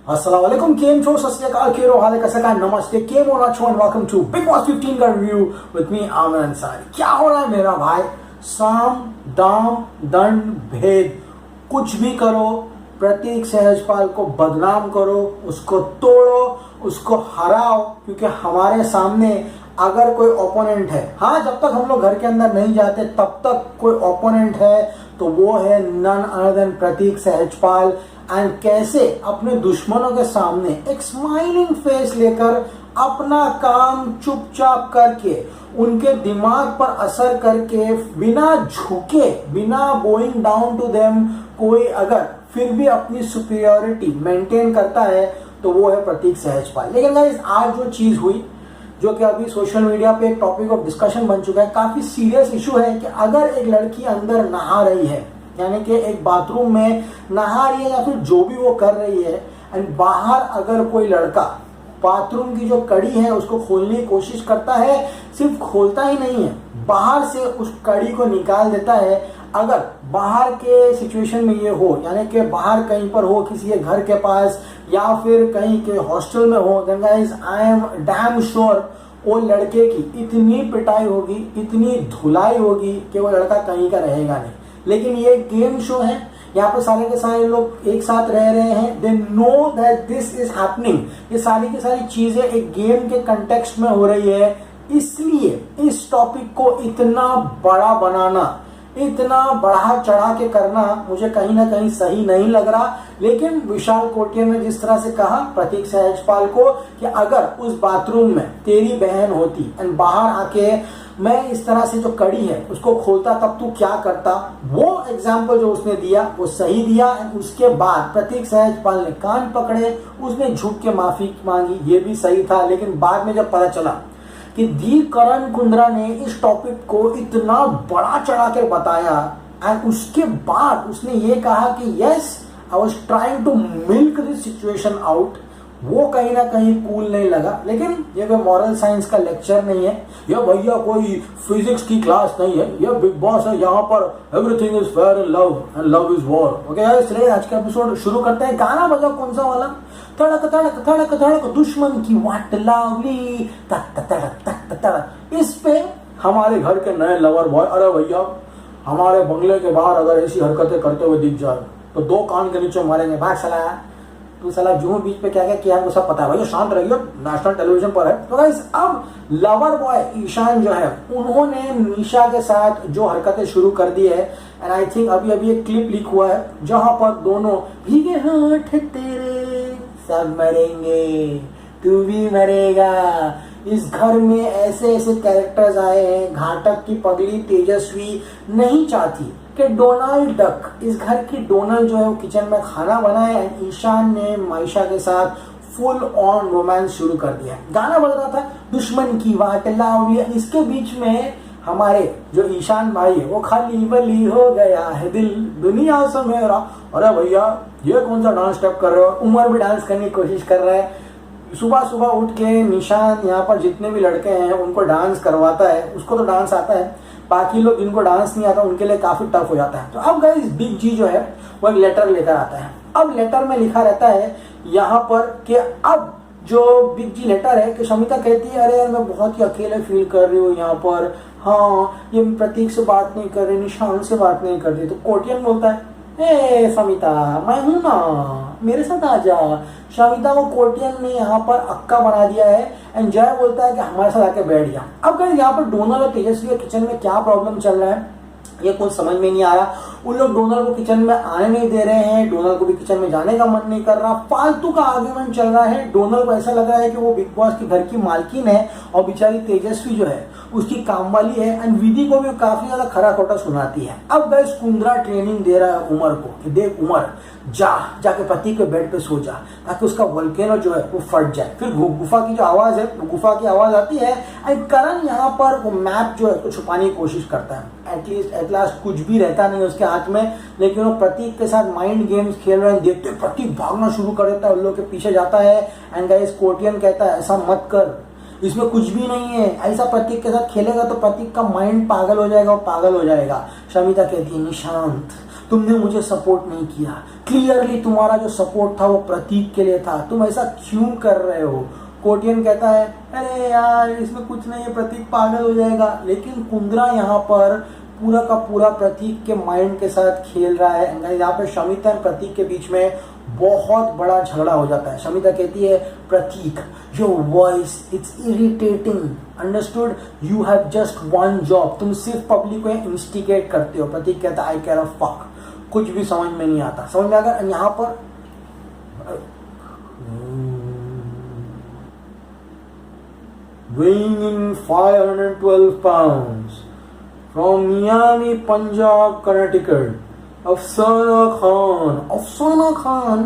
अस्सलाम वालेकुम, केम छो, सत श्री अकाल, केरो हाल है, कैसा का, नमस्ते, केम हो ना छो and welcome to Bigg Boss 15 का review with me Aamir Ansari. क्या हो रहा है मेरा भाई? साम दाम दंड भेद कुछ भी करो, प्रतीक सहजपाल को बदनाम करो, उसको तोड़ो, उसको हराओ, क्योंकि हमारे सामने अगर कोई ओपोनेंट है, हाँ जब तक हम लोग घर के अंदर नहीं जाते तब तक कोई ओपोनेंट है तो वो है none other than Pratik Sehajpal. And कैसे अपने दुश्मनों के सामने एक स्माइलिंग फेस लेकर अपना काम चुपचाप करके उनके दिमाग पर असर करके बिना झुके, बिना गोइंग डाउन टू देम, कोई अगर फिर भी अपनी सुपीरियरिटी मेंटेन करता है तो वो है प्रतीक सहजपाल। लेकिन गाइस आज जो चीज हुई, जो कि अभी सोशल मीडिया पे एक टॉपिक ऑफ डिस्कशन बन चुका है, काफी सीरियस इशू है कि अगर एक लड़की अंदर नहा रही है, यानी कि एक बाथरूम में नहा रही है या फिर जो भी वो कर रही है, एंड बाहर अगर कोई लड़का बाथरूम की जो कड़ी है उसको खोलने की कोशिश करता है, सिर्फ खोलता ही नहीं है, बाहर से उस कड़ी को निकाल देता है। अगर बाहर के सिचुएशन में ये हो, यानी कि बाहर कहीं पर हो, किसी के घर के पास या फिर कहीं के हॉस्टल में हो, then guys I am damn sure वो लड़के की इतनी पिटाई होगी, इतनी धुलाई होगी कि वो लड़का कहीं का रहेगा नहीं। लेकिन ये गेम शो है, यहाँ पे सारे के सारे लोग एक साथ रह रहे हैं, they know that this is happening. ये सारी की सारी चीजें एक गेम के कंटेक्स्ट में हो रही है, इसलिए इस टॉपिक को इतना बड़ा बनाना, इतना बढ़ा चढ़ा के करना मुझे कहीं ना कहीं सही नहीं लग रहा। लेकिन विशाल कोटिया ने जिस तरह से कहा प्रतीक सहजपाल को कि अगर उस बाथरूम में तेरी बहन होती एंड बाहर आके मैं इस तरह से जो कड़ी है उसको खोलता तब तू क्या करता, वो एग्जाम्पल जो उसने दिया वो सही दिया। उसके बाद प्रतीक सहजपाल ने कान पकड़े, उसने झुक के माफी मांगी, ये भी सही था। लेकिन बाद में जब पता चला कि दी करण कुंद्रा ने इस टॉपिक को इतना बड़ा चढ़ा कर बताया एंड उसके बाद उसने ये कहा कि yes I was trying to milk this situation out, वो कहीं ना कहीं कूल नहीं लगा। लेकिन ये कोई मॉरल साइंस का लेक्चर नहीं है, ये भैया कोई फिजिक्स की क्लास नहीं है, ये बिग बॉस है, यहाँ पर everything is fair in love and love is war. Okay guys, चलिए आज का एपिसोड शुरू करते हैं। गाना बजाओ, कौन सा वाला? धड़क धड़क धड़क धड़क दुश्मन की वाट लावली तक तड़क तक तड़क। इस पे हमारे घर के नए लवर बॉय, अरे भैया हमारे बंगले के बाहर अगर ऐसी हरकतें करते हुए दिख जाए तो दो कान के नीचे मारेंगे। भाग सला तू साला जून बीच पे क्या क्या किया हमको सब पता है भैया, शांत रहिए, नेशनल टेलीविजन पर है। तो गाइस अब लवर बॉय ईशान जो है उन्होंने निशा के साथ जो हरकतें शुरू कर दी है, एंड आई थिंक अभी अभी एक क्लिप लीक हुआ है जहां पर दोनों भीगे हाथ तेरे सब मरेंगे तू भी मरेगा। इस घर में ऐसे ऐसे कैरेक्टर्स आए हैं, घाटक की पगली तेजस्वी नहीं चाहती कि डोनाल्ड डक, इस घर की डोनाल्ड जो है वो किचन में खाना बनाए, एंड ईशान ने माइशा के साथ फुल ऑन रोमांस शुरू कर दिया। गाना बज रहा था दुश्मन की वाट लावली, इसके बीच में हमारे जो ईशान भाई है वो खाली बली हो गया है दिल दुनिया से मेरा। अरे भैया ये कौन सा डांस स्टेप कर रहे हो? उमर भी डांस करने की कोशिश कर रहा है। सुबह सुबह उठ के निशान यहाँ पर जितने भी लड़के हैं उनको डांस करवाता है, उसको तो डांस आता है, बाकी लोग जिनको डांस नहीं आता उनके लिए काफी टफ हो जाता है। तो अब गाइस बिग जी जो है वो एक लेटर लेकर आता है। अब लेटर में लिखा रहता है यहाँ पर कि अब जो बिग जी लेटर है कि शमिता कहती है अरे यार मैं बहुत ही अकेले फील कर रही हूँ यहाँ पर, हाँ ये प्रतीक से बात नहीं कर रही, निशान से बात नहीं कर रही। तो कोटियन बोलता है ए समिता मैं हूं ना, मेरे साथ आ जा। शमिता को कोटियन ने यहाँ पर अक्का बना दिया है एंड जय बोलता है कि हमारे साथ आके बैठ गया। अब गाइस यहाँ पर डोनाल्ड और तेजस्वी के किचन में क्या प्रॉब्लम चल रहा है ये कुछ समझ में नहीं आ रहा। उन लोग डोनाल्ड को किचन में आने नहीं दे रहे हैं, डोनाल्ड को भी किचन में जाने का मन नहीं कर रहा, फालतू का आर्ग्यूमेंट चल रहा है। डोनाल्ड को ऐसा लग रहा है कि वो बिग बॉस के घर की मालकिन है और बेचारी तेजस्वी जो है उसकी काम वाली है, एंड विधि को भी काफी ज्यादा खरा खोटा सुनाती है। अब गाइस कुंद्रा ट्रेनिंग दे रहा है उमर को कि देख उमर जाके पति के बेड पे सो जा ताकि उसका वोल्केनो जो है वो फट जाए। फिर गुफा की जो आवाज है वो गुफा की आवाज आती है, एंड करण यहाँ पर वो मैप जो है तो छुपाने की कोशिश करता है। एट लास्ट कुछ भी रहता नहीं उसके हाथ में, लेकिन वो प्रतीक के साथ माइंड गेम्स खेल रहे हैं। देखते प्रतीक भागना शुरू कर देता है, उन लोग के पीछे जाता है, एंड गाइस कोटियन कहता है ऐसा मत कर, इसमें कुछ भी नहीं है, ऐसा प्रतीक के साथ खेलेगा तो प्रतीक का माइंड पागल हो जाएगा, वो पागल हो जाएगा। शमिता कहती है निशांत तुमने मुझे सपोर्ट नहीं किया, क्लियरली तुम्हारा जो सपोर्ट था वो प्रतीक के लिए था, तुम ऐसा क्यों कर रहे हो। कोटियन कहता है अरे यार इसमें कुछ नहीं है, प्रतीक पागल हो जाएगा। लेकिन कुंद्रा यहाँ पर पूरा का पूरा प्रतीक के माइंड के साथ खेल रहा है। यहाँ पे शमिता और प्रतीक के बीच में बहुत बड़ा झगड़ा हो जाता है। शमिता कहती है Pratik your voice it's irritating, understood, you have just one job, तुम सिर्फ पब्लिक को इंस्टिगेट करते हो। प्रतीक कहता है आई केयर अ फक, कुछ भी समझ में नहीं आता। समझ में आ गया। यहाँ पर weighing in 512 pounds from Miami, Punjab, Connecticut, अफसाना खान। अफसाना खान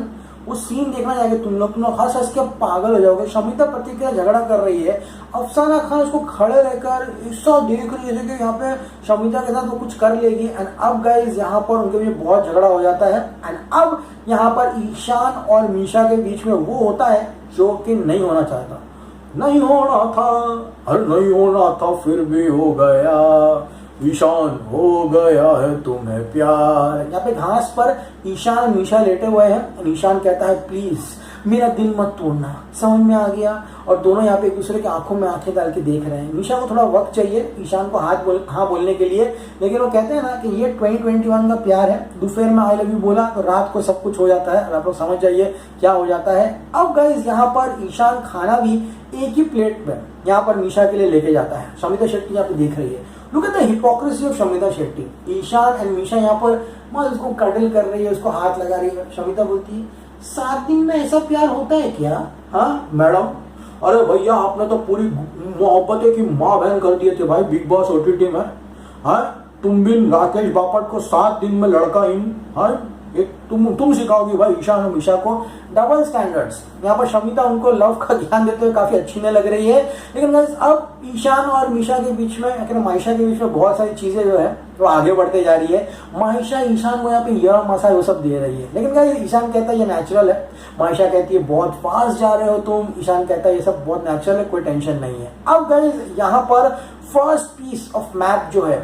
वो सीन देखना चाहिए तुम लोग हंस हंस के पागल हो जाओगे। शमिता प्रतीक के जझगड़ा कर रही है, अफसाना खान उसको खड़े रहकर ऐसा देख रही है जैसे कि यहाँ पे शमिता के साथ वो कुछ कर लेगी। एंड अब गाइस यहाँ पर उनके बीच बहुत झगड़ा हो जाता है। एंड अब यहाँ पर ईशान और मीशा के बीच में वो होता है जो कि नहीं होना चाहता, नहीं होना था और नहीं होना था फिर भी हो गया, ईशान हो गया है तुम्हें प्यार। यहाँ पे घास पर ईशान मीशा लेटे हुए हैं। ईशान कहता है प्लीज मेरा दिल मत तोड़ना, समझ में आ गया। और दोनों यहाँ पे एक दूसरे की आंखों में आंखें डाल के देख रहे हैं। मीशा को थोड़ा वक्त चाहिए ईशान को हाँ बोलने के लिए, लेकिन वो कहते हैं ना कि ये 2021 का प्यार है। दोपहर में आई लव यू बोला तो रात को सब कुछ हो जाता है। और आप लोग समझ जाइए क्या हो जाता है। अब गाइस यहाँ पर ईशान खाना भी एक ही प्लेट में यहाँ पर मीशा के लिए लेके जाता है। शमिता शेट्टी यहाँ पे देख रही है। Look at the hypocrisy of Shamita Shetty. Ishaan and Miesha यहाँ पर उसको कडल कर रही है, उसको हाथ लगा रही है। शमिता बोलती है 7 दिन में ऐसा प्यार होता है क्या? हाँ मैडम, अरे भैया आपने तो पूरी मोहब्बतें की माँ बहन कर दिए थे भाई बिग बॉस ओटीटी में। हाँ तुम भी राकेश बापट को 7 दिन में लड़का इन, हाँ एक तुम सिखाओगी भाई ईशान और मीशा को डबल स्टैंडर्ड्स। यहाँ पर शमिता उनको लव का ज्ञान देते हुए काफी अच्छी नहीं लग रही है। लेकिन अब ईशान और मीशा के बीच में, माहिशा के बीच में बहुत सारी चीजें जो है वो आगे बढ़ते जा रही है। माहिशा ईशान को यहाँ पे यह मसा वो सब दे रही है। लेकिन क्या ईशान कहता है ये नेचुरल है। माहिशा कहती है बहुत फास्ट जा रहे हो तुम। ईशान कहता है ये सब बहुत नेचुरल है, कोई टेंशन नहीं है। अब गाइस यहाँ पर फर्स्ट पीस ऑफ मैप जो है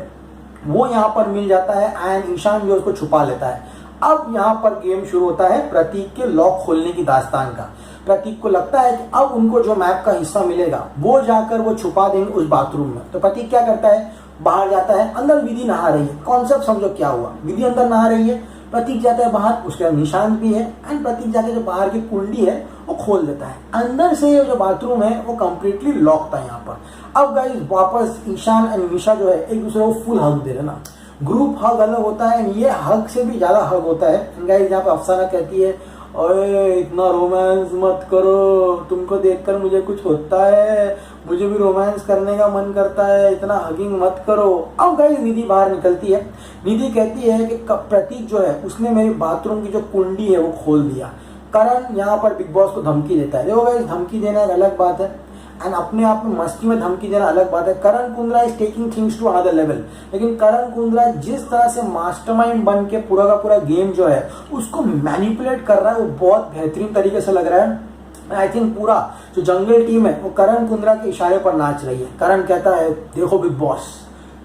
वो यहाँ पर मिल जाता है एंड ईशान जो उसको छुपा लेता है। अब यहाँ पर गेम शुरू होता है प्रतीक के लॉक खोलने की दास्तान का। प्रतीक को लगता है कि अब उनको जो मैप का हिस्सा मिलेगा वो जाकर वो छुपा देंगे उस बाथरूम में। तो प्रतीक क्या करता है, बाहर जाता है। अंदर विधि नहा रही है। कॉन्सेप्ट समझो क्या हुआ, विधि अंदर नहा रही है, प्रतीक जाता है बाहर, उसके बाद निशांत भी है एंड प्रतीक जाके जो बाहर की कुंडी है वो खोल देता है। अंदर से जो बाथरूम है वो कंप्लीटली लॉक था यहाँ पर। अब गाइस वापस ईशान एंड मीशा जो है एक दूसरे को फुल हग दे रहे ना। ग्रुप हग अलग होता है, ये हग से भी ज्यादा हग होता है। गाइस यहाँ पे अफसाना कहती है ओए इतना रोमांस मत करो, तुमको देखकर मुझे कुछ होता है, मुझे भी रोमांस करने का मन करता है, इतना हगिंग मत करो। अब गाइस निधि बाहर निकलती है। निधि कहती है कि प्रतीक जो है उसने मेरी बाथरूम की जो कुंडी है वो खोल दिया। करण यहाँ पर बिग बॉस को धमकी देता है। देखो गाइस धमकी देना एक अलग बात है एंड अपने आप में मस्ती में धमकी देना अलग बात है। Karan Kundra is taking things to another level. लेकिन करण कुंद्रा जिस तरह से मास्टरमाइंड बन के पूरा का पूरा गेम जो है उसको मैनिपुलेट कर रहा है वो बहुत बेहतरीन तरीके से लग रहा है। आई थिंक पूरा जो जंगल टीम है वो करण कुंद्रा के इशारे पर नाच रही है। करण कहता है देखो बिग बॉस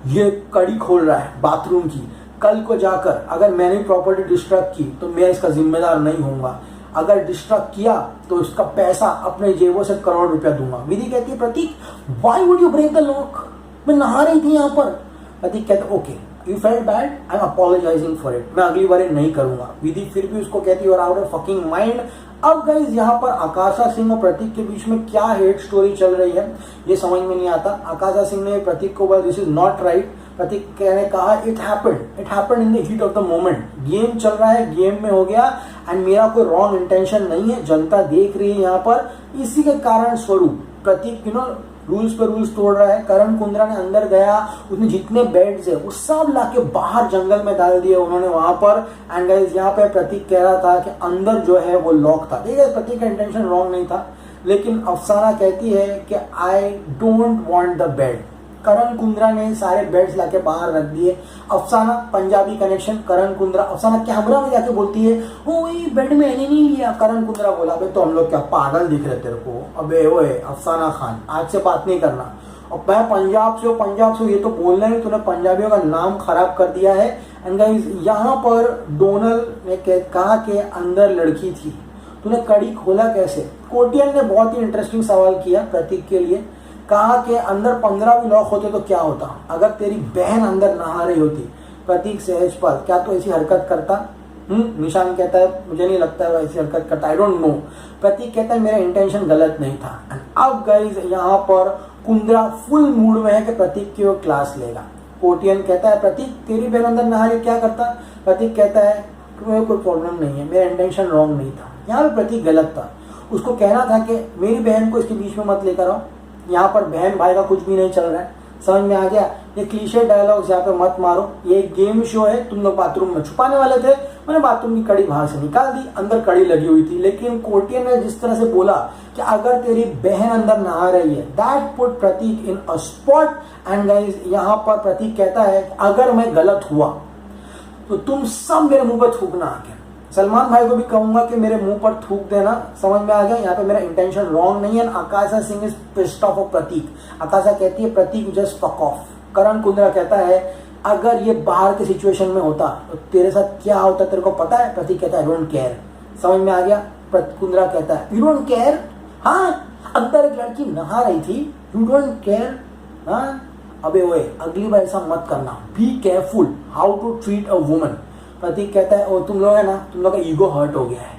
ये कड़ी खोल रहा है बाथरूम की, कल को जाकर अगर मैंने प्रॉपर्टी डिस्ट्रक्ट की तो मैं इसका जिम्मेदार नहीं होऊंगा, अगर डिस्ट्रक्ट किया तो इसका पैसा अपने जेबों से करोड़ रुपया दूंगा। विधि कहती है Pratik why would you break the lock, मैं नहा रही थी यहाँ पर। प्रतीक कहता okay you felt bad, I am apologising for it, मैं अगली बार नहीं करूंगा। विधि फिर भी उसको कहती है और आउट ऑफ फकिंग माइंड। अब गाइस यहाँ पर आकाशा सिंह और प्रतीक के बीच में क्या हेट स्टोरी चल रही है ये समझ में नहीं आता। आकाशा सिंह ने प्रतीक को बोला दिस इज नॉट राइट। प्रतीक ने कहा it happened in the heat of the moment, game चल रहा है, गेम में हो गया एंड मेरा कोई रॉन्ग इंटेंशन नहीं है, जनता देख रही है यहाँ पर, इसी के कारण स्वरूप प्रतीक रूल्स पे रूल्स तोड़ रहा है। करण कुंद्रा ने अंदर गया, उसने जितने बेड्स है वो सब लाके बाहर जंगल में डाल दिए उन्होंने वहां पर। एंड गाइस यहाँ पे प्रतीक कह रहा था कि अंदर जो है वो लॉक था। देखिए प्रतीक का इंटेंशन रॉन्ग नहीं था, लेकिन अफसाना कहती है कि I don't want the bed. Karan Kundra ने सारे बेड्स लाके बाहर रख दिए। अफसाना पंजाबी कनेक्शन, करण कुंद्रा, अफसाना कैमरा में जाके बोलती है ओ ये बेड में मैंने नहीं लिया। करण कुंद्रा बोला अबे तो हम लोग क्या पागल दिख रहे तेरे को, अबे ओए अफसाना खान आज से बात नहीं करना, और मैं पंजाब से हूँ, पंजाब से ये तो बोलना है, तूने पंजाबियों का नाम खराब कर दिया है। एंड गाइस यहाँ पर डोनाल्ड ने कहा कि अंदर लड़की थी, तूने कड़ी खोला कैसे? कोटियन ने बहुत ही इंटरेस्टिंग सवाल किया प्रतीक के लिए, कहा कि अंदर 15 भी लॉक होते तो क्या होता? अगर तेरी बहन अंदर नहा रही होती प्रतीक सहजपाल, क्या तो ऐसी हरकत करता? निशान कहता है मुझे नहीं लगता है ऐसी हरकत करता, आई डोंट नो। प्रतीक कहता है मेरा इंटेंशन गलत नहीं था। एंड अब गाइस यहाँ पर कुंद्रा फुल मूड में है कि प्रतीक की वो क्लास लेगा। कोटियन कहता है प्रतीक तेरी बहन अंदर नहा रही क्या करता? प्रतीक कहता है कोई प्रॉब्लम नहीं है, मेरा इंटेंशन रॉन्ग नहीं था। यहाँ पे प्रतीक गलत था, उसको कहना था कि मेरी बहन को इसके बीच में मत लेकर आओ, यहाँ पर बहन भाई का कुछ भी नहीं चल रहा है, समझ में आ गया? ये क्लीशे डायलॉग्स यहाँ पे मत मारो, ये एक गेम शो है, तुम लोग बाथरूम में छुपाने वाले थे, मैंने बाथरूम की कड़ी बाहर से निकाल दी, अंदर कड़ी लगी हुई थी। लेकिन कोटियन ने जिस तरह से बोला कि अगर तेरी बहन अंदर नहा रही है, that put Pratik in a spot. And guys यहाँ पर प्रतीक कहता है अगर मैं गलत हुआ तो तुम सब मेरे मुंह पर थूकना आके। सलमान भाई को भी कहूंगा कि मेरे मुंह पर थूक देना, समझ में आ गया? यहाँ पे मेरा इंटेंशन रॉन्ग नहीं है। आकाशा सिंह इज पिस्ड ऑफ प्रतीक। आकाशा कहती है प्रतीक जस्ट फक ऑफ। करण कुंद्रा कहता है अगर ये बाहर के सिचुएशन में होता तो तेरे साथ क्या होता तेरे को पता है? प्रतीक कहता है आई डोंट केयर। समझ में आ गया? कुंद्रा कहता है यू डोंट केयर? हाँ, अंदर एक लड़की नहा रही थी, यू डोंट केयर? हाँ, अबे ओए अगली बार ऐसा मत करना, be careful how to treat a woman. Pratik कहता है तुम लोग है ना, तुम लोग का ईगो हर्ट हो गया है,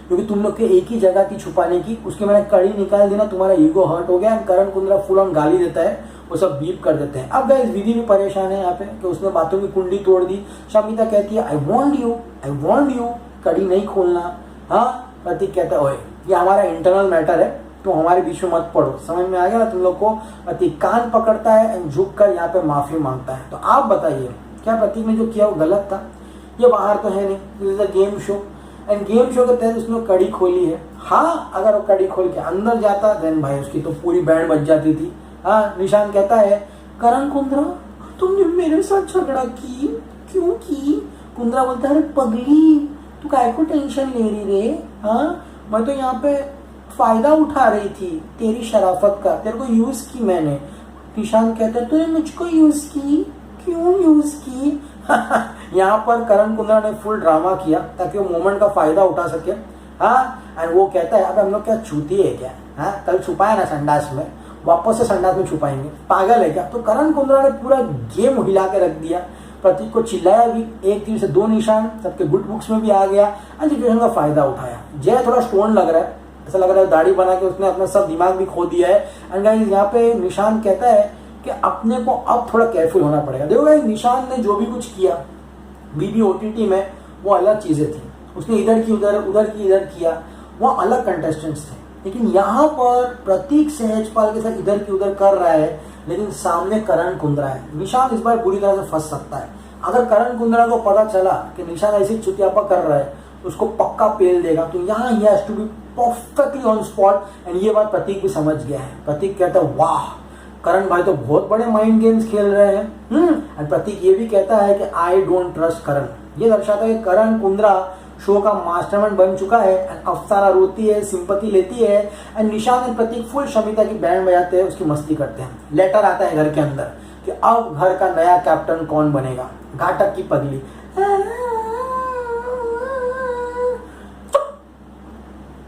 क्योंकि तुम लोग के एक ही जगह थी छुपाने की, उसकी मैंने कड़ी निकाल दी ना, तुम्हारा ईगो हर्ट हो गया। करण कुंद्रा फुल ऑन गाली देता है, वो सब बीप कर देते हैं। अब गाइस विधि भी परेशान है यहाँ पे कि उसने बातों की कुंडी तोड़ दी। शमिता कहती है आई वांट यू कड़ी नहीं खोलना। हाँ, प्रतीक कहता है ओए ये हमारा इंटरनल मैटर है, तो हमारे बीच में मत पड़ो। समझ में आ गया ना तुम लोग को? प्रतीक कान पकड़ता है एंड झुक कर यहाँ पे माफी मांगता है। तो आप बताइए क्या प्रतीक ने जो किया वो गलत था? ये बाहर तो है नहीं, this is a game show end game show के तहत उसने कड़ी खोली है। हाँ, अगर वो कड़ी खोल के अंदर जाता देन भाई उसकी तो पूरी बैंड बज जाती थी। हाँ, निशान कहता है करण कुंद्रा तुमने मेरे साथ झगड़ा की, क्यों की? कुंद्रा बोलता है अरे पगली तू काय को टेंशन ले रही रे? हाँ, मैं तो यहाँ पे फायदा उठा रही थी तेरी शराफत का, तेरे को यूज की मैंने। निशान कहता है तूने मुझको यूज की? क्यों यूज की? यहाँ पर करण कुंद्रा ने फुल ड्रामा किया ताकि वो मोमेंट का फायदा उठा सके। हाँ, एंड वो कहता है अब हम लोग क्या चूती है क्या? हाँ, कल छुपाया ना संडास में, वापस से संडास में छुपाएंगे, पागल है क्या? तो करण कुंद्रा ने पूरा गेम हिला के रख दिया। प्रतीक को चिल्लाया भी, एक तीर से दो निशान, सबके गुड बुक्स में भी आ गया एंड सिचुएशन का फायदा उठाया। जय थोड़ा स्टोन लग रहा है, ऐसा लग रहा है दाढ़ी बना के उसने अपना सब दिमाग भी खो दिया है। एंड गाइस यहाँ पे निशान कहता है कि अपने को अब थोड़ा केयरफुल होना पड़ेगा। देखो गाइस निशान ने जो भी कुछ किया बीबी ओटीटी में वो अलग चीजें थी, उसने इधर की उधर, उधर की इधर किया, वो अलग कंटेस्टेंट्स थे। लेकिन यहाँ पर प्रतीक सहजपाल के साथ इधर की उधर कर रहा है, लेकिन सामने करण कुंद्रा है। निशान इस बार बुरी तरह से फंस सकता है। अगर करण कुंद्रा को पता चला कि निशान ऐसी चुतियापा कर रहा है तो उसको पक्का पेल देगा। तो यहाँ ही has to be perfectly on spot and ये बात प्रतीक भी समझ गया है। प्रतीक कहता है वाह करण भाई तो बहुत बड़े माइंड गेम्स खेल रहे हैं। एंड प्रतीक ये भी कहता है कि आई डोंट ट्रस्ट करण। ये दर्शाता है कि करण कुंद्रा शो का मास्टरमाइंड बन चुका है। एंड अफसाना रोती है, सिंपैथी लेती है एंड निशान एंड प्रतीक फुल शमिता की बैंड बजाते हैं, उसकी मस्ती करते हैं। लेटर आता है घर के अंदर कि अब घर का नया कैप्टन कौन बनेगा? घाटक की पगली।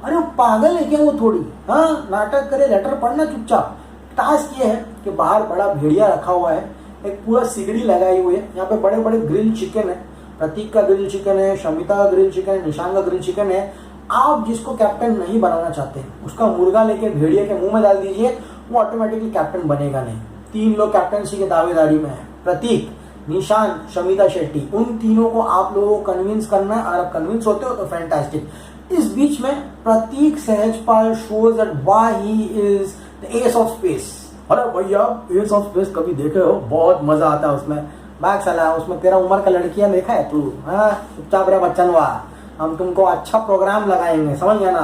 अरे वो पागल है क्या वो थोड़ी? हाँ, नाटक करे, लेटर पढ़ना चुपचाप। टास्क ये है कि बाहर बड़ा भेड़िया रखा हुआ है, एक पूरा सिगड़ी लगाई हुई है, यहाँ पे बड़े बड़े ग्रिल चिकन है, प्रतीक का ग्रिल चिकन है, शमिता का ग्रिल चिकन है, निशान का ग्रिल चिकन है। आप जिसको कैप्टन नहीं बनाना चाहते उसका मुर्गा लेके भेड़िया के मुंह में डाल दीजिए, वो ऑटोमेटिकली कैप्टन बनेगा नहीं। 3 लोग कैप्टनसी के दावेदारी में है, प्रतीक, निशान, शमिता शेट्टी। उन तीनों को आप लोगों को कन्विंस करना है, अगर आप कन्विंस होते हो तो फैंटास्टिक। इस बीच में Pratik Sehajpal shows that why he is the ace of space. अरे भैया एस ऑफ स्पेस कभी देखे हो? बहुत मजा आता है उसमें। बैग साला उसमें तेरा उम्र का लड़कियां देखा है तू? हाँ, चुपचाप रहे बच्चन, वाह हम तुमको अच्छा प्रोग्राम लगाएंगे, समझ गया ना?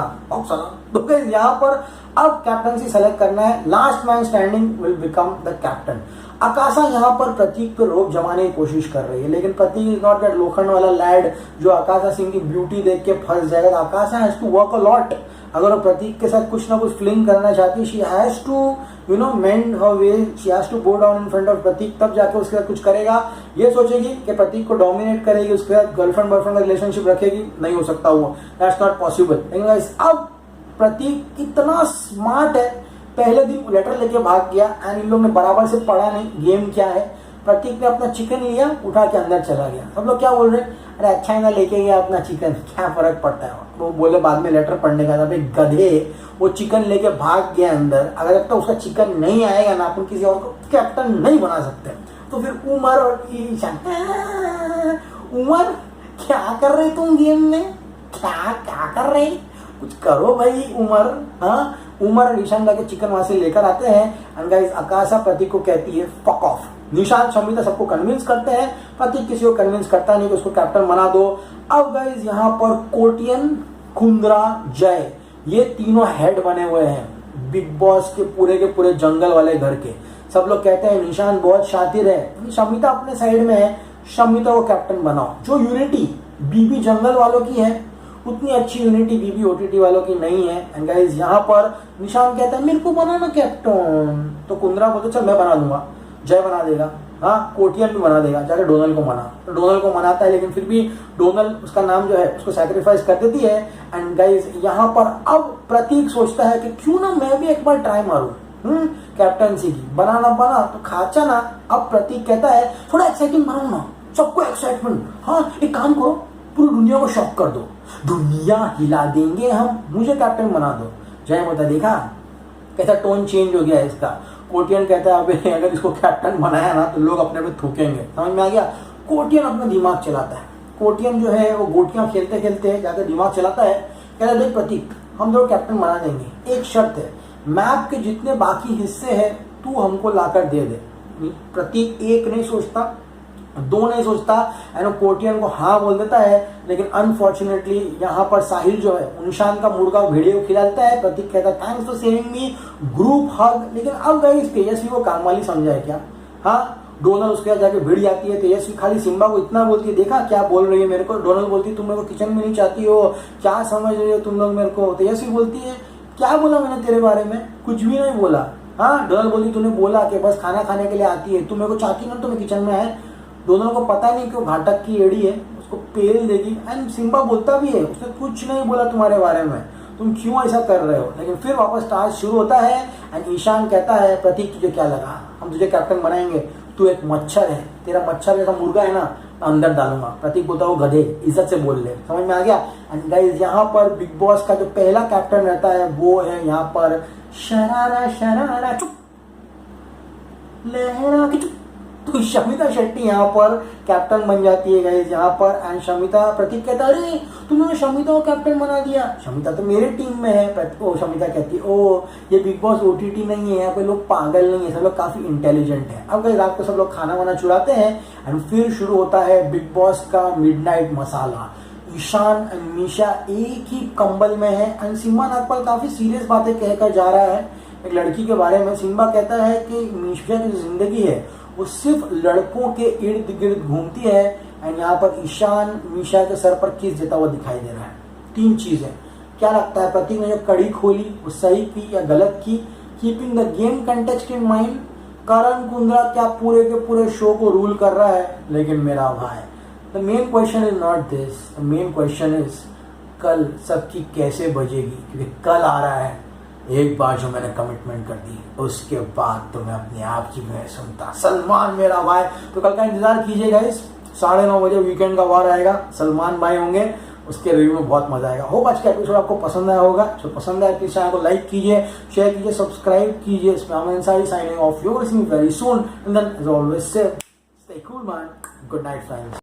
तो यहाँ पर अब कैप्टनसी सेलेक्ट करना है, last man standing will become the captain. Akasa यहाँ पर प्रतीक पर रोक जमाने की कोशिश कर रही है, लेकिन प्रतीक इज नॉट दैट लोखंड वाला लैड जो आकाशा सिंह की ब्यूटी देख के फंस जाएगा। Akasa has to work a lot. अगर वो प्रतीक के साथ कुछ ना कुछ फ्लिंग करना चाहती है, she has to mend her way, she has to go down in front of Pratik, तब जाके उसके साथ कुछ करेगा। ये सोचेगी कि प्रतीक को डोमिनेट करेगी, उसके साथ गर्लफ्रेंड बॉयफ्रेंड का रिलेशनशिप रखेगी, नहीं हो सकता वो, दैट्स नॉट पॉसिबल। लेकिन गाइस अब प्रतीक इतना स्मार्ट है, पहले दिन लेटर लेके भाग गया एंड इन लोग ने बराबर से पढ़ा नहीं गेम क्या है। प्रतीक ने अपना चिकन लिया, उठा के अंदर चला गया। सब लोग क्या बोल रहे हैं, अरे अच्छा है ना लेके गया अपना चिकन, क्या फर्क पड़ता है। वो बोले बाद में लेटर पढ़ने का था, भाई गधे, वो चिकन लेके भाग गया अंदर। अगर अब तक उसका चिकन नहीं आएगा ना, अपन किसी और को कैप्टन नहीं बना सकते। तो फिर उमर और ईशान, उमर क्या कर रहे तुम गेम में, क्या क्या कर रहे, कुछ करो भाई उमर। हाँ, उमर और ईशान जाके चिकन वहां से लेकर आते हैं एंड गाइस आकाशा प्रतीक को कहती है फक ऑफ। निशांत शमिता सबको कन्विंस करते हैं, प्रतीक किसी को कन्विंस करता नहीं कि उसको कैप्टन बना दो। अब गाइस यहाँ पर कोटियन, कुंद्रा, जय, ये तीनों हेड बने हुए हैं बिग बॉस के पूरे जंगल वाले घर के। सब लोग कहते हैं निशांत बहुत शातिर है, शमिता अपने साइड में है, शमिता को कैप्टन बनाओ। जो यूनिटी बीबी जंगल वालों की है उतनी अच्छी यूनिटी बीबी ओटीटी वालों की नहीं है। एंड गाइस यहाँ पर निशांत कहता है मेरे को बनाना कैप्टन, तो कुंद्रा बोलते चल मैं बना दूंगा, जय बना देगा, हाँ कोटियन भी बना देगा, जाके डोनल को मना। तो डोनल को मनाता है, लेकिन फिर भी डोनल उसका नाम जो है उसको सैक्रिफाइस कर देती है। एंड गाइस यहाँ पर अब प्रतीक सोचता है कि क्यों ना मैं भी एक बार ट्राई मारूं कैप्टनसी की, बनाना बना तो खाचा ना। अब प्रतीक कहता है थोड़ा एक्साइटिंग बनाओ ना, सबको एक्साइटमेंट। हाँ एक काम करो, पूरी दुनिया को शॉक कर दो, दुनिया हिला देंगे हम, मुझे कैप्टन बना दो। जय माता, देखा कैसा टोन चेंज हो गया है इसका। कोटियन कहता है अबे अगर इसको कैप्टन बनाया ना तो लोग अपने पे थूकेंगे, समझ में आ गया। कोटियन अपना दिमाग चलाता है, कोटियन जो है वो गोटियां खेलते खेलते जाकर दिमाग चलाता है। कहता है देख प्रतीक, हम लोग कैप्टन बना देंगे, एक शर्त है, मैप के जितने बाकी हिस्से हैं तू हमको लाकर दे दे। प्रतीक एक नहीं सोचता, दो नहीं सोचता, एंड कोटियन को हाँ बोल देता है। लेकिन अनफॉर्चुनेटली यहाँ पर साहिल जो है निशान का मुर्गा वीडियो खिला देता है। प्रतीक कहता है thanks for saving me, group hug. लेकिन अब गई तेजस्वी को काम वाली समझा है क्या। हाँ, डोनल उसके यहाँ जाके भिड़ जाती है, तेजस्वी खाली सिम्बा को इतना बोलती है देखा क्या बोल रही है मेरे को। डोनल बोलती है तुम मेरे को किचन में नहीं चाहती हो, क्या समझ रही हो तुम लोग मेरे को। तेजस्वी बोलती है क्या बोला मैंने तेरे बारे में, कुछ भी नहीं बोला। हाँ, डोनल बोलती तूने बोला कि बस खाना खाने के लिए आती है, तुम मेरे को चाहती ना तो मैं किचन में है। दोनों को पता नहीं कि वो घाटक की एड़ी है, उसको पेल देगी। एंड सिम्बा बोलता भी है उसने कुछ नहीं बोला तुम्हारे बारे में, तुम क्यों ऐसा कर रहे हो। लेकिन फिर वापस टास्क शुरू होता है एंड ईशान कहता है प्रतीक तुझे क्या लगा, हम तुझे कैप्टन बनाएंगे, तू एक मच्छर है, तेरा मच्छर जैसा मुर्गा है ना अंदर डालूंगा। प्रतीक बोलता है गधे, इज्जत से बोल ले, समझ में आ गया। एंड गाइस यहाँ पर बिग बॉस का जो पहला कैप्टन रहता है वो है यहाँ पर शरारा शरारा चुप लहरा के चुप। तो शमिता शेट्टी यहाँ पर कैप्टन बन जाती है गाइस यहाँ पर। एंड शमिता, प्रतीक कहता है अरे तुमने शमिता को कैप्टन बना दिया, शमिता तो मेरे टीम में है। ओ शमिता कहती है ओ ये बिग बॉस ओटीटी नहीं है, यहाँ पे लोग पागल नहीं है, सब लोग काफी इंटेलिजेंट है। अब गाइस रात को सब लोग खाना वाना चुराते हैं एंड फिर शुरू होता है बिग बॉस का मिडनाइट मसाला। ईशान एंड मीशा एक ही कंबल में है एंड सिम्बा नागपाल काफी सीरियस बातें कहकर जा रहा है एक लड़की के बारे में। सिम्बा कहता है कि मीशा की जिंदगी है वो सिर्फ लड़कों के इर्द गिर्द घूमती है। एंड यहाँ पर ईशान मीशा के सर पर किस देता हुआ दिखाई दे रहा है। तीन चीजें, क्या लगता है प्रतीक ने जो कड़ी खोली वो सही की या गलत की। Keeping the game context in mind, Karan Kundra क्या पूरे के पूरे शो को रूल कर रहा है। लेकिन मेरा भाई the main question is not this, the main question is कल सबकी कैसे बजेगी, क्योंकि कल आ रहा है एक बार जो मैंने कमिटमेंट कर दी उसके बाद तो मैं अपने आप की मैं सुनता। सलमान मेरा भाई, तो कल का इंतजार कीजिएगा। इस 9:30 बजे वीकेंड का वार आएगा, सलमान भाई होंगे, उसके रिव्यू में बहुत मजा आएगा। होप आज का एपिसोड आपको पसंद आया होगा। जो पसंद आया प्लीज चैनल को लाइक कीजिए, शेयर कीजिए, सब्सक्राइब कीजिए। इसमें Aman Ansari signing off, you will see me very soon and then as always say stay cool man, good night friends.